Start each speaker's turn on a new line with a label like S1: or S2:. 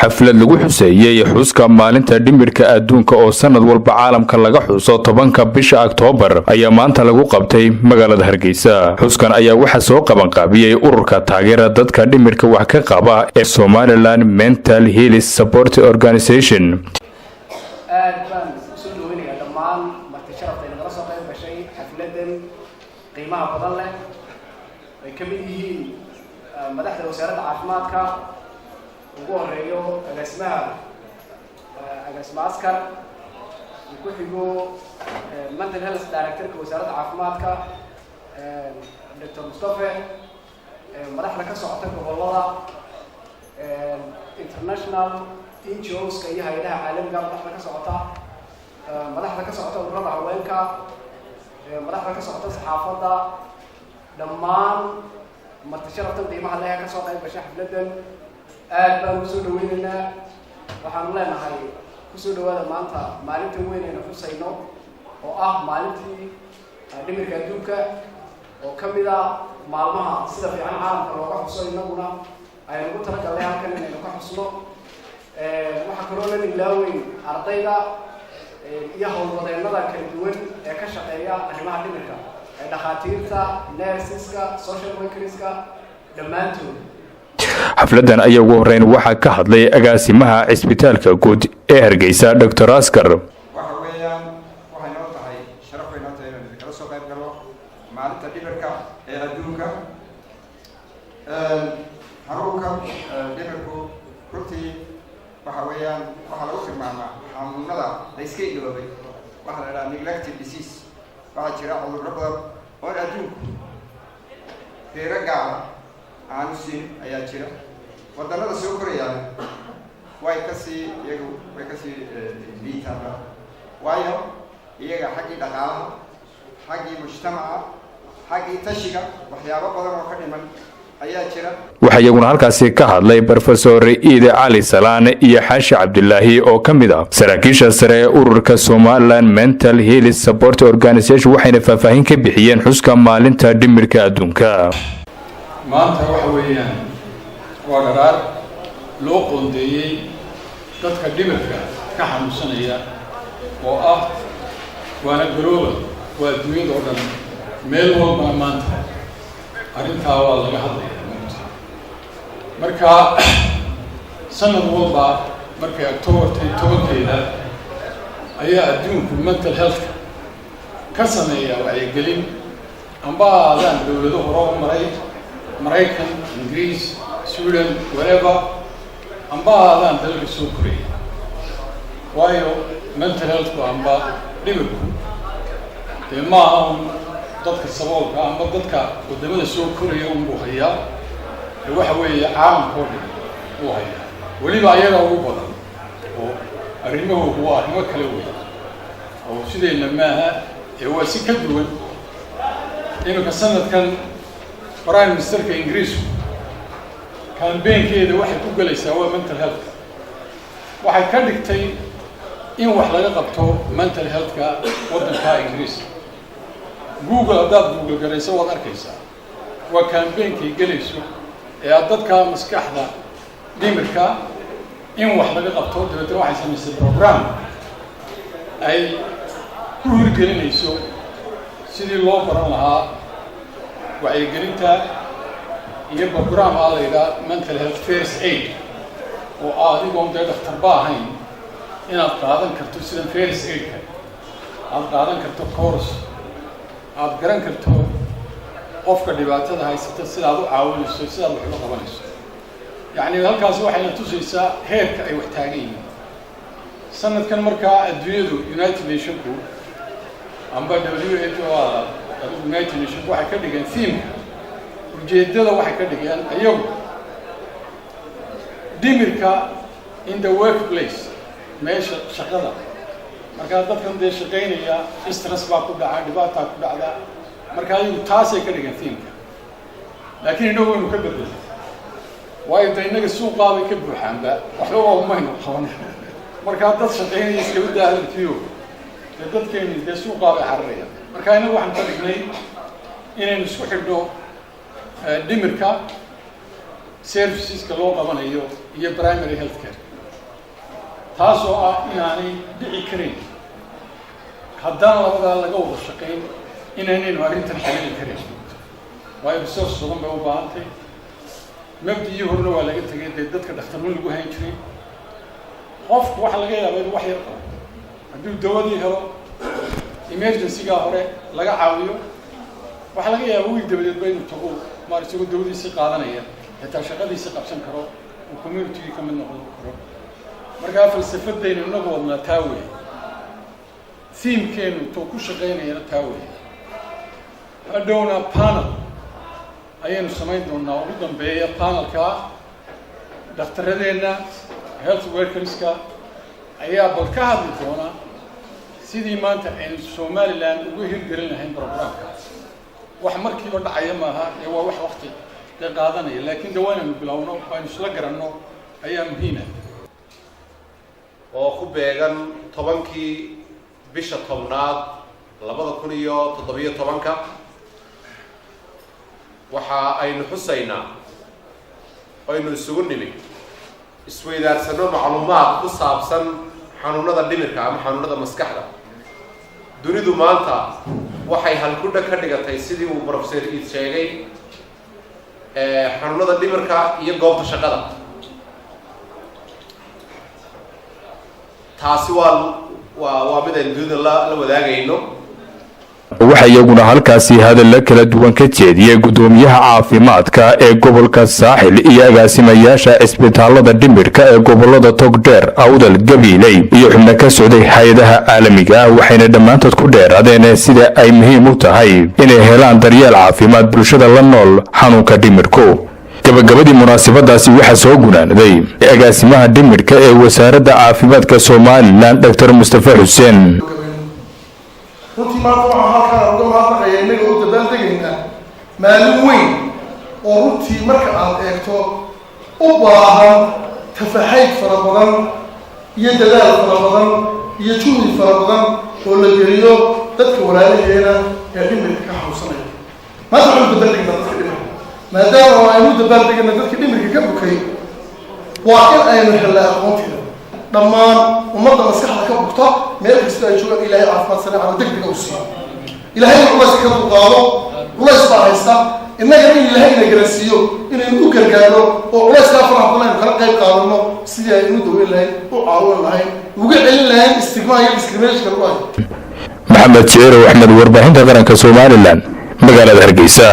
S1: xaflad lagu xuseeyay xuska maalinta dhimirka adduunka oo sanad walba caalamka laga xuso 10ka bisha Oktoobar ayaa maanta lagu qabtay magaalada Hargeysa. Xuskan ayaa waxa soo qaban qaabiyay ururka taageera dadka dhimirka wax ka qaba ee Somaliland Mental Health Support Organization.
S2: qiimaha badan leh ay ka mid yihiin madaxda wasaaradda caafimaadka ugu horeeyo agaasimaha askar ku xigo mental health director-ka wasaaradda caafimaadka Dr. Mustafa madaxda ka socota gobolada international NGOs-ka iyo hay'adaha caalamiga madaxda ka socota ururada haweenka madaxda ka socota saxaafadda dhammaan marti sharaftan qiimaha leh ka soo qayb gashay xafladan aad baan u soo dhaweynaynaa waxaan leenahay ku soo dhawaada maanta maalinta weyn ee xusayno oo ah maalintii dhimirka adduunka oo ka mid ah maalmaha sida fiican caalamka looga xuso inaguna aynu ugu talagalnay halkan inaynu ka xusno waxaa kaloo la ilaaweyn ardayda iyo howlwadeennada kala duwan ee ka shaqeeya arrimaha dhimirka ee dhakhaatiirta nurseska social workerska dhammaantood.
S1: xafladan ayaa ugu horeyn waxaa ka hadlay agaasimaha cisbitaalka guud ee Hargeysa Dr. Askar.
S3: waxa weeyaan waxay noo tahay sharaf weyn oo tahay inaan kala soo qayb galo maalinta dhimirka ee adduunka. xarunka dhimirku runtii waxa weeyaan waxa lagu tilmaamaa xanuunada la iska iloobay waxa la yidhaha neglected disease. waxaa jira cudurro badan oo adduunku reero gaara aanu siin ayaa jira. wadannada soo korayaana way kasii liitaanba waayo iyaga xaggii dhaqaalaha xaggii mujtamaca xaggii tashiga waxyaabo badan oo ka dhiman ayaa jira.
S1: waxaa iyaguna halkaasi ka hadlay Professor Iide Cali Salaane iyo Xaashi Cabdullaahi oo ka mid ah saraakiisha sare ee ururka Somaliland Mental Health Support Organization waxayna faahfaahin ka bixiyeen xuska maalinta dhimirka adduunka.
S4: maanta waxa weeyaan waa qaraar loo qoondeeyay dadka dhimirka ka xanuunsanaya oo ah waana global waa adduunyada oo dhan meel walba maanta arrintaa waa laga hadlayaa marka sanad walba markay October 10 ayaa adduunku mental health ka sameeya wacyigelin amba aadaan dawlado hore u maray Maraykan, Ingiriis, Sweden, wherever amba aadaan dalka soo koreya waayo mental health amba dhimirku dee ma aha dadka saboolka amba dadka wadamada soo koraya unbuu hayaa waxa weeye caalamka oo dhan uu hayaa weliba ayaga ugu badan oo arrimahoodu waa arrimo kala weyn oo sideenna maaha ee waa si ka duwan. iminka sanadkan prime ministerka ingiriisku kambeynkeeda waxay ku galaysaa waa mental health. waxay ka dhigtay in wax laga qabto mental healthka waddanka ingiriiska. Google haddaad Google garayso waad arkaysaa waa kambeeynkii galayso ee dadka maskaxda dhimirka in wax laga qabto dawladda waxay samaysay program ay ku hirgelinayso sidii loo baran lahaa wacyigelinta iyo program la yidhaahdo mental health first aid oo adigoon dee dhakhtar ba ahayn inaad qaadan karto sida first aid-ka aad qaadan karto course aad garan karto qofka dhibaatada haysata sidaad u caawinayso sidaad wax u qabanayso. yacni halkaas waxayna tusaysaa heerka ay wax taagan yihiin. sanadkan markaa adduunyadu United Nations-ku amba WHO United Nations waxay ka dhigeen theme ujeedada waxay ka dhigeen ayagu dhimirka in the workplace meesha shaqada markaa dadkan dee shaqaynaya stress baa ku dhaca dhibaataa ku dhacda marka ayagu taasay ka dhigeen theme-ka laakiin innagu waynu ka bedelay waayo de innaga suuqaabay ka buuxaanba waxba waa maynu qaban markaa dad shaqaynaya iskaba daalankiyo dee dadkayni dee suuqaabay cararaya marka innagu waxaan ka dhignay inaynu isku xidhno dhimirka serviceska loo qabanayo iyo primary health care taasoo ah inaanay dhici karin haddaan labadaa laga wada shaqayn inaanaynu arrintan xalili karin waayo resource badan bay u baahantay mabdii horna waa laga tegay dee dadka dhakhtarno lagu hayn jiray qofku waxaa laga yaabaa inuu wax yar qabo hadduu dawadii helo emergency-gaa hore laga caawiyo waxaa laga yaabaa wiil dabadeedba inuu tago maar isagoo dawadiisii qaadanaya xitaa shaqadiisii qabsan karo oo community-gii ka mid noqon karo markaa falsafadaynu inagu wadnaa taa weeye thiimkeenu intuu ku shaqaynayana taa weeye hadhowna panel ayaynu samayn doonaa ugu dambeeya panelka dhakhtaradeenna health workerska ayaa bal ka hadli doona sidii maanta aynu Somaliland ugu hirgelin lahayn programkaas wax markiiba dhacaya maaha ee waa wax waqti qaadanaya laakiin dawaanaynu bilowno aynu isla garanno ayaa muhiim ah
S5: oo ku beegan 10kii bisha 10aad 2017 waxa aynu xusaynaa aynu isugu nimid isweydaarsano macluumaad ku saabsan xanuunada dhimirka ama xanuunada maskaxda dunidu maanta waxay halkudha ka dhigatay sidii uu professor Eid sheegay xanuunada dhimirka iyo goobta shaqada taasi waa mid aynu dunida la wadaagayno
S1: waxa iyaguna halkaasi hadalla kala duwan ka jeediyay gudoomiyaha caafimaadka ee gobolka Saaxil iyo agaasimayaasha isbitaalada dhimirka ee gobolada Togdheer Awdal Gabiley iyo xubno ka socday hay'adaha caalamiga ah waxayna dhamaantood ku dheeraadeen sida ay muhiim u tahay inay helaan daryeel caafimaad bulshada la nool xanuunka dhimirku gabagabadii munaasabadaasi waxa soo gunaanaday agaasimaha dhimirka ee wasaaradda caafimaadka Soomaaliland Dr. Mustafa Hussein
S6: runtii maanta waxaan halkaan uga mahadnaqayaa innaga u dabaaldegayna maalin weyn oo runtii marka aad eegto u baahan tafaxayd fara badan iyo dadaal fara badan iyo juhdi fara badan oo la geliyo dadka walaalaheena ee dhimirka ka xanuunsanaya maanta waxaan u dabaaldegaynaa dadka dhimirka maadaama aynu u dabaaldegayna dadka dhimirka ka bukay waa in aynu helnaa aqoonteeda dhammaan ummadda maskaxda ka bugta meel kasta ay joogaan ilaahay caafimaad sare aan degdeg u siiyo ilaahay culays ka dulqaado culays baa haysta innagana in ilaahay ina garansiiyo inaynu u gargaarno oo culayskaa faraha badan aynu kala qayb qaadano sidii aynu u daweyn lahayn u caawin lahayn uga celin lahayn istigmaa iyo discrimination-ka lagu hayo
S1: maxamed jeero axmed warbaahinta qaranka Somaliland magaalada Hargeysa.